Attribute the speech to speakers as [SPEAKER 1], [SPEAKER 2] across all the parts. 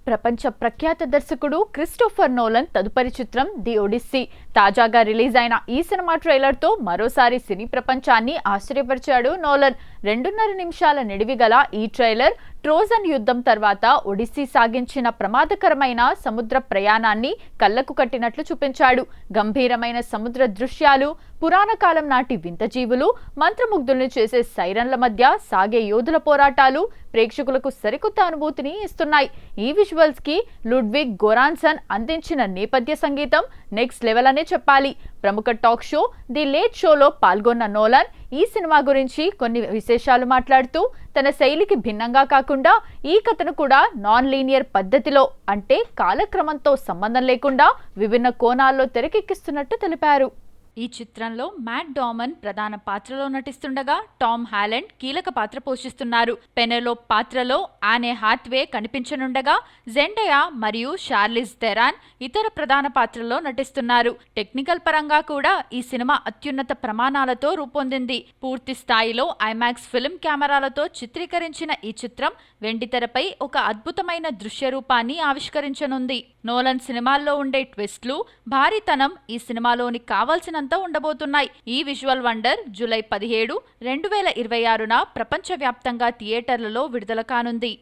[SPEAKER 1] ప్రపంచ ప్రఖ్యాత దర్శకుడు క్రిస్టోఫర్ నోలన్ తదుపరి చిత్రం ది ఒడిస్సీ. తాజాగా రిలీజ్ అయిన ఈ సినిమా ట్రైలర్తో మరోసారి సినీ ప్రపంచాన్ని ఆశ్చర్యపరిచాడు నోలన్. 2.5 నిమిషాల నిడివి గల ఈ ట్రైలర్ ట్రోజన్ యుద్ధం తర్వాత ఒడిస్సీ సాగించిన ప్రమాదకరమైన సముద్ర ప్రయాణాన్ని కళ్లకు కట్టినట్లు చూపించాడు. గంభీరమైన సముద్ర దృశ్యాలు, పురాణ కాలం నాటి వింత జీవులు, మంత్రముగ్ధుల్ని చేసే సైరన్ల మధ్య సాగే యోధుల పోరాటాలు ప్రేక్షకులకు సరికొత్త అనుభూతిని ఇస్తున్నాయి. ఈ విజువల్స్ కి లుడ్విగ్ గోరాన్సన్ అందించిన నేపథ్య సంగీతం నెక్స్ట్ లెవెల్ అనే చెప్పాలి. ప్రముఖ టాక్ షో ది లేట్ షోలో పాల్గొన్న నోలన్ ఈ సినిమా గురించి కొన్ని విశేషాలు మాట్లాడుతూ తన శైలికి భిన్నంగా కాకుండా ఈ కథను కూడా నాన్ లీనియర్ పద్ధతిలో, అంటే కాలక్రమంతో సంబంధం లేకుండా విభిన్న కోణాల్లో తెరకెక్కిస్తున్నట్టు తెలిపారు. ఈ చిత్రంలో మ్యాట్ డామన్ ప్రధాన పాత్రలో నటిస్తుండగా టామ్ హాలండ్ కీలక పాత్ర పోషిస్తున్నారు. పెనెలోప్ పాత్రలో ఆనే హాత్వే కనిపించనుండగా జెండయా మరియు షార్లిజ్ థెరాన్ ఇతర ప్రధాన పాత్రల్లో నటిస్తున్నారు. టెక్నికల్ పరంగా కూడా ఈ సినిమా అత్యున్నత ప్రమాణాలతో రూపొందింది. పూర్తి స్థాయిలో ఐమాక్స్ ఫిల్మ్ కెమెరాలతో చిత్రీకరించిన ఈ చిత్రం వెండితెరపై ఒక అద్భుతమైన దృశ్య రూపాన్ని ఆవిష్కరించనుంది. నోలన్ సినిమాల్లో ఉండే ట్విస్ట్లు, భారీతనం ఈ సినిమాలోని కావాల్సినంత ఉండబోతున్నాయి. ఈ విజువల్ వండర్ జూలై 17, 2026న ప్రపంచవ్యాప్తంగా థియేటర్లలో విడుదల కానుంది.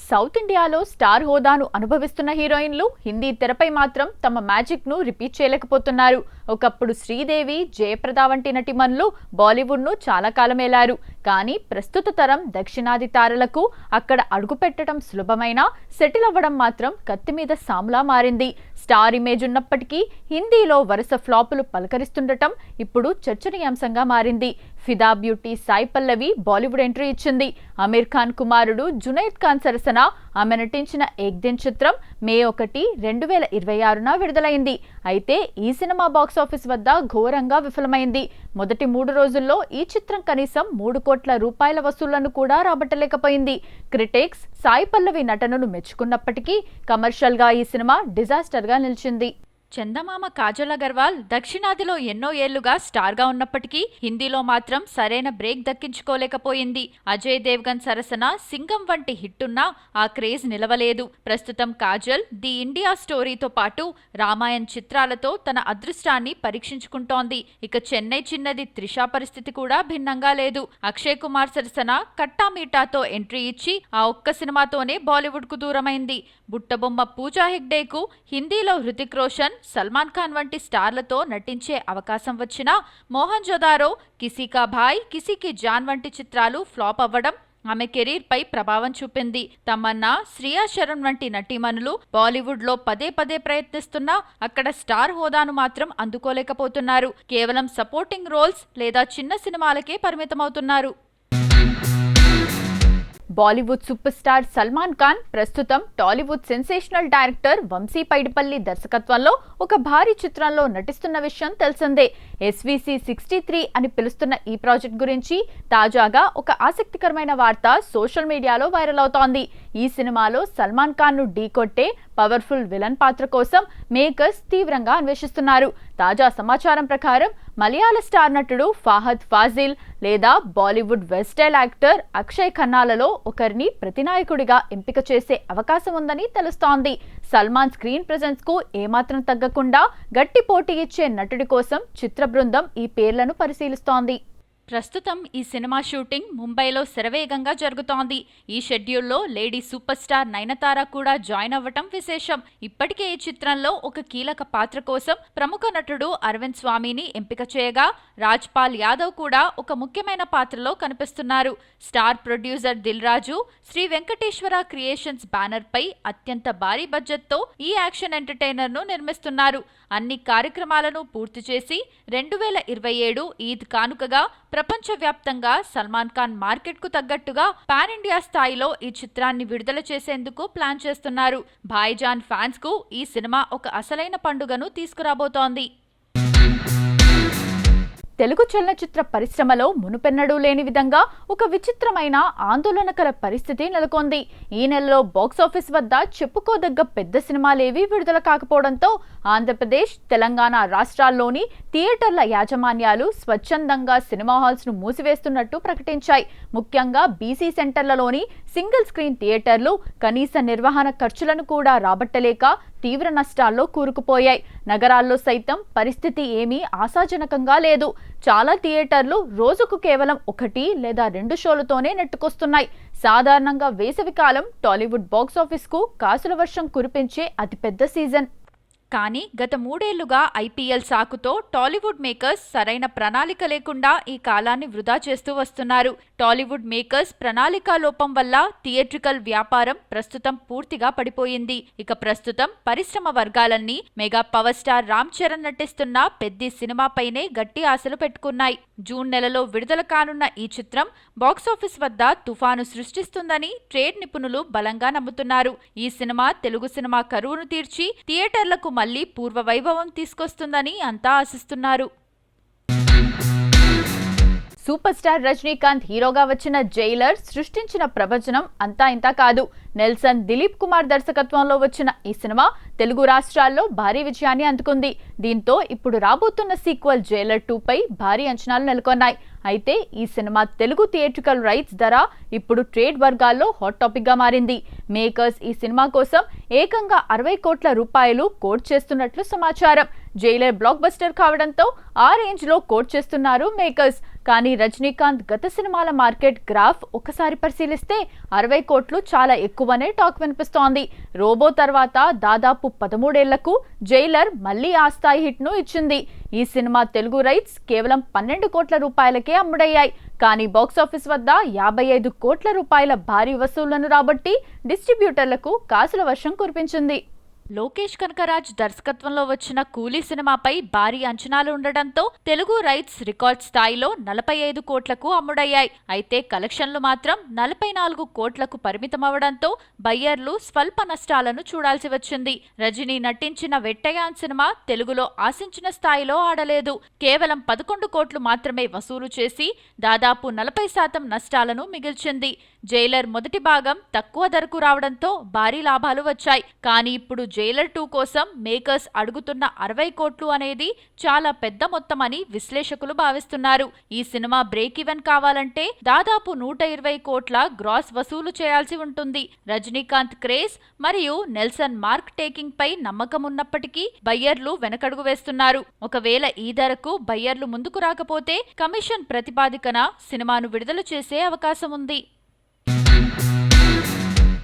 [SPEAKER 1] సౌత్ ఇండియాలో స్టార్ హోదాను అనుభవిస్తున్న హీరోయిన్లు హిందీ తెరపై మాత్రం తమ మ్యాజిక్ ను రిపీట్ చేయలేకపోతున్నారు. ఒకప్పుడు శ్రీదేవి, జయప్రద వంటి నటిమణులు బాలీవుడ్ ను చాలా కాలమేలారు. కానీ ప్రస్తుత తరం దక్షిణాది తారలకు అక్కడ అడుగుపెట్టడం సులభమైన, సెటిల్ అవ్వడం మాత్రం కత్తి మీద సాములా మారింది. స్టార్ ఇమేజ్ ఉన్నప్పటికీ హిందీలో వరుస ఫ్లాపులు పలకరిస్తుండటం ఇప్పుడు చర్చనీయాంశంగా మారింది. ఫిదా బ్యూటీ సాయి పల్లవి బాలీవుడ్ ఎంట్రీ ఇచ్చింది. అమీర్ ఖాన్ కుమారుడు జునైద్ ఖాన్ సరసన ఆమె నటించిన ఏక్ దిన్ చిత్రం మే 1, 2026న విడుదలైంది. అయితే ఈ సినిమా బాక్సాఫీస్ వద్ద ఘోరంగా విఫలమైంది. మొదటి 3 రోజుల్లో ఈ చిత్రం కనీసం 3 కోట్ల రూపాయల వసూళ్లను కూడా రాబట్టలేకపోయింది. క్రిటిక్స్ సాయి పల్లవి నటనను మెచ్చుకున్నప్పటికీ కమర్షియల్ గా ఈ సినిమా డిజాస్టర్ గా నిలిచింది. చందమామ కాజల్ అగర్వాల్ దక్షిణాదిలో ఎన్నో ఏళ్లుగా స్టార్గా ఉన్నప్పటికీ హిందీలో మాత్రం సరైన బ్రేక్ దక్కించుకోలేకపోయింది. అజయ్ దేవ్గన్ సరసన సింగం వంటి హిట్టున్నా ఆ క్రేజ్ నిలవలేదు. ప్రస్తుతం కాజల్ ది ఇండియా స్టోరీతో పాటు రామాయణ్ చిత్రాలతో తన అదృష్టాన్ని పరీక్షించుకుంటోంది. ఇక చెన్నై చిన్నది త్రిషా పరిస్థితి కూడా భిన్నంగా లేదు. అక్షయ్ కుమార్ సరసన కట్టా మీటాతో ఎంట్రీ ఇచ్చి ఆ ఒక్క సినిమాతోనే బాలీవుడ్ కు దూరమైంది. బుట్టబొమ్మ పూజా హెగ్డేకు హిందీలో హృతిక్ రోషన్, సల్మాన్ ఖాన్ వంటి స్టార్లతో నటించే అవకాశం వచ్చినా మోహన్ జోదారో, కిసీ కా భాయ్ కిసీ కి జాన్ వంటి చిత్రాలు ఫ్లాప్ అవ్వడం ఆమె కెరీర్ పై ప్రభావం చూపింది. తమన్నా, శ్రియా శరణ్ వంటి నటీమణులు బాలీవుడ్ లో పదే ప్రయత్నిస్తున్నా అక్కడ స్టార్ హోదాను మాత్రం అందుకోలేకపోతున్నారు. కేవలం సపోర్టింగ్ రోల్స్ లేదా చిన్న సినిమాలకే పరిమితమవుతున్నారు. బాలీవుడ్ సూపర్ స్టార్ సల్మాన్ ఖాన్ ప్రస్తుతం టాలీవుడ్ సెన్సేషనల్ డైరెక్టర్ వంశీ పైడిపల్లి దర్శకత్వంలో ఒక భారీ చిత్రంలో నటిస్తున్న విషయం తెలిసిందే. SVC 63 అని పిలుస్తున్న ఈ ప్రాజెక్ట్ గురించి తాజాగా ఒక ఆసక్తికరమైన వార్త సోషల్ మీడియాలో వైరల్ అవుతోంది. ఈ సినిమాలో సల్మాన్ ఖాన్ ను ఢీకొట్టే పవర్ఫుల్ విలన్ పాత్ర కోసం మేకర్స్ తీవ్రంగా అన్వేషిస్తున్నారు. తాజా సమాచారం ప్రకారం మలయాళ స్టార్ నటుడు ఫహద్ ఫాజిల్ లేదా బాలీవుడ్ వెస్టైల్ యాక్టర్ అక్షయ్ ఖన్నాలలో ఒకరిని ప్రతినాయకుడిగా ఎంపిక చేసే అవకాశం ఉందని తెలుస్తోంది. సల్మాన్ స్క్రీన్ ప్రెజెన్స్ కు ఏమాత్రం తగ్గకుండా గట్టి పోటీ ఇచ్చే నటుడి కోసం చిత్ర బృందం ఈ పేర్లను పరిశీలిస్తోంది. ప్రస్తుతం ఈ సినిమా షూటింగ్ ముంబైలో శరవేగంగా జరుగుతోంది. ఈ షెడ్యూల్లో లేడీ సూపర్ స్టార్ నయనతార కూడా జాయిన్ అవ్వటం విశేషం. ఇప్పటికే ఈ చిత్రంలో ఒక కీలక పాత్ర కోసం ప్రముఖ నటుడు అరవింద్ స్వామిని ఎంపిక చేయగా రాజ్ పాల్ యాదవ్ కూడా ఒక ముఖ్యమైన పాత్రలో కనిపిస్తున్నారు. Star producer Dil Raju Shri Venkateswara creations banner పై అత్యంత భారీ బడ్జెట్ తో ఈ యాక్షన్ ఎంటర్టైనర్ ను నిర్మిస్తున్నారు. అన్ని కార్యక్రమాలను పూర్తి చేసి 2027 ఈద్ కానుకగా ప్రపంచవ్యాప్తంగా సల్మాన్ ఖాన్ మార్కెట్ కు తగ్గట్టుగా పాన్ ఇండియా స్థాయిలో ఈ చిత్రాన్ని విడుదల చేసేందుకు ప్లాన్ చేస్తున్నారు. భాయిజాన్ ఫ్యాన్స్ కు ఈ సినిమా ఒక అసలైన పండుగను తీసుకురాబోతోంది. తెలుగు చలనచిత్ర పరిశ్రమలో మునుపెన్నడూ లేని విధంగా ఒక విచిత్రమైన ఆందోళనకర పరిస్థితి నెలకొంది. ఈ నెలలో బాక్సాఫీస్ వద్ద చెప్పుకోదగ్గ పెద్ద సినిమాలేవీ విడుదల కాకపోవడంతో ఆంధ్రప్రదేశ్, తెలంగాణ రాష్ట్రాల్లోని థియేటర్ల యాజమాన్యాలు స్వచ్ఛందంగా సినిమా హాల్స్ ను మూసివేస్తున్నట్టు ప్రకటించాయి. ముఖ్యంగా బీసీ సెంటర్లలోని సింగిల్ స్క్రీన్ థియేటర్లు కనీస నిర్వహణ ఖర్చులను కూడా రాబట్టలేక తీవ్ర నష్టాల్లో కూరుకుపోయాయి. నగరాల్లో సైతం పరిస్థితి ఏమీ ఆశాజనకంగా లేదు. చాలా థియేటర్లు రోజుకు కేవలం 1 లేదా 2 షోలతోనే నెట్టుకొస్తున్నాయి. సాధారణంగా వేసవికాలం టాలీవుడ్ బాక్సాఫీస్ కు కాసుల వర్షం కురిపించే అతిపెద్ద సీజన్. కానీ గత 3 ఏళ్లుగా ఐపీఎల్ సాకుతో టాలీవుడ్ మేకర్స్ సరైన ప్రణాళిక లేకుండా ఈ కాలాన్ని వృధా చేస్తూ వస్తున్నారు. టాలీవుడ్ మేకర్స్ ప్రణాళికా లోపం వల్ల థియేట్రికల్ వ్యాపారం ప్రస్తుతం పూర్తిగా పడిపోయింది. ఇక ప్రస్తుతం పరిశ్రమ వర్గాలన్నీ mega power star Ram Charan నటిస్తున్న పెద్ది సినిమాపైనే గట్టి ఆశలు పెట్టుకున్నాయి. జూన్ నెలలో విడుదల కానున్న ఈ చిత్రం బాక్సాఫీస్ వద్ద తుఫాను సృష్టిస్తుందని ట్రేడ్ నిపుణులు బలంగా నమ్ముతున్నారు. ఈ సినిమా తెలుగు సినిమా కరువును తీర్చి థియేటర్లకు మళ్లీ పూర్వ వైభవం తీసుకొస్తుందని అంతా ఆశిస్తున్నారు. సూపర్ స్టార్ రజనీకాంత్ హీరోగా వచ్చిన జైలర్ సృష్టించిన ప్రపంచం అంతా ఇంతా కాదు. నెల్సన్ దిలీప్ కుమార్ దర్శకత్వంలో వచ్చిన ఈ సినిమా తెలుగు రాష్ట్రాల్లో భారీ విజయాన్ని అందుకుంది. దీంతో ఇప్పుడు రాబోతున్న సీక్వెల్ జైలర్ 2 పై భారీ అంచనాలు నెలకొన్నాయి. అయితే ఈ సినిమా తెలుగు థియేట్రికల్ రైట్స్ ధర ఇప్పుడు ట్రేడ్ వర్గాల్లో హాట్ టాపిక్ గా మారింది. మేకర్స్ ఈ సినిమా కోసం ఏకంగా 60 కోట్ల రూపాయలు కోట్ చేస్తున్నట్లు సమాచారం. జైలర్ బ్లాక్ బస్టర్ కావడంతో ఆ రేంజ్ లో కోట్ చేస్తున్నారు మేకర్స్. కానీ రజనీకాంత్ గత సినిమాల మార్కెట్ గ్రాఫ్ ఒకసారి పరిశీలిస్తే 60 కోట్లు చాలా ఎక్కువనే టాక్ వినిపిస్తోంది. రోబో తర్వాత దాదాపు 13 ఏళ్లకు జైలర్ మళ్లీ ఆ స్థాయి హిట్ ను ఇచ్చింది. ఈ సినిమా తెలుగు రైట్స్ కేవలం 12 కోట్ల రూపాయలకే అమ్ముడయ్యాయి. కానీ బాక్సాఫీస్ వద్ద 55 కోట్ల రూపాయల భారీ వసూళ్లను రాబట్టి డిస్ట్రిబ్యూటర్లకు కాసుల వర్షం కురిపించింది. లోకేష్ కనకరాజ్ దర్శకత్వంలో వచ్చిన కూలీ సినిమాపై భారీ అంచనాలు ఉండడంతో తెలుగు రైట్స్ రికార్డ్ స్థాయిలో 45 కోట్లకు అమ్ముడయ్యాయి. అయితే కలెక్షన్లు మాత్రం 44 కోట్లకు పరిమితమవడంతో బయ్యర్లు స్వల్ప నష్టాలను చూడాల్సి వచ్చింది. రజనీ నటించిన వెట్టయాన్ సినిమా తెలుగులో ఆశించిన స్థాయిలో ఆడలేదు. కేవలం 11 కోట్లు మాత్రమే వసూలు చేసి దాదాపు 40% నష్టాలను మిగిల్చింది. జైలర్ మొదటి భాగం తక్కువ ధరకు రావడంతో భారీ లాభాలు వచ్చాయి. కానీ ఇప్పుడు జైలర్ 2 కోసం మేకర్స్ అడుగుతున్న 60 కోట్లు అనేది చాలా పెద్ద మొత్తమని విశ్లేషకులు భావిస్తున్నారు. ఈ సినిమా బ్రేక్ ఈవెన్ కావాలంటే దాదాపు 120 కోట్ల గ్రాస్ వసూలు చేయాల్సి ఉంటుంది. రజనీకాంత్ క్రేజ్ మరియు నెల్సన్ మార్క్ టేకింగ్ పై నమ్మకం ఉన్నప్పటికీ బయ్యర్లు వెనకడుగు వేస్తున్నారు. ఒకవేళ ఈ ధరకు బయ్యర్లు ముందుకు రాకపోతే కమిషన్ ప్రతిపాదికన సినిమాను విడుదల చేసే అవకాశం ఉంది.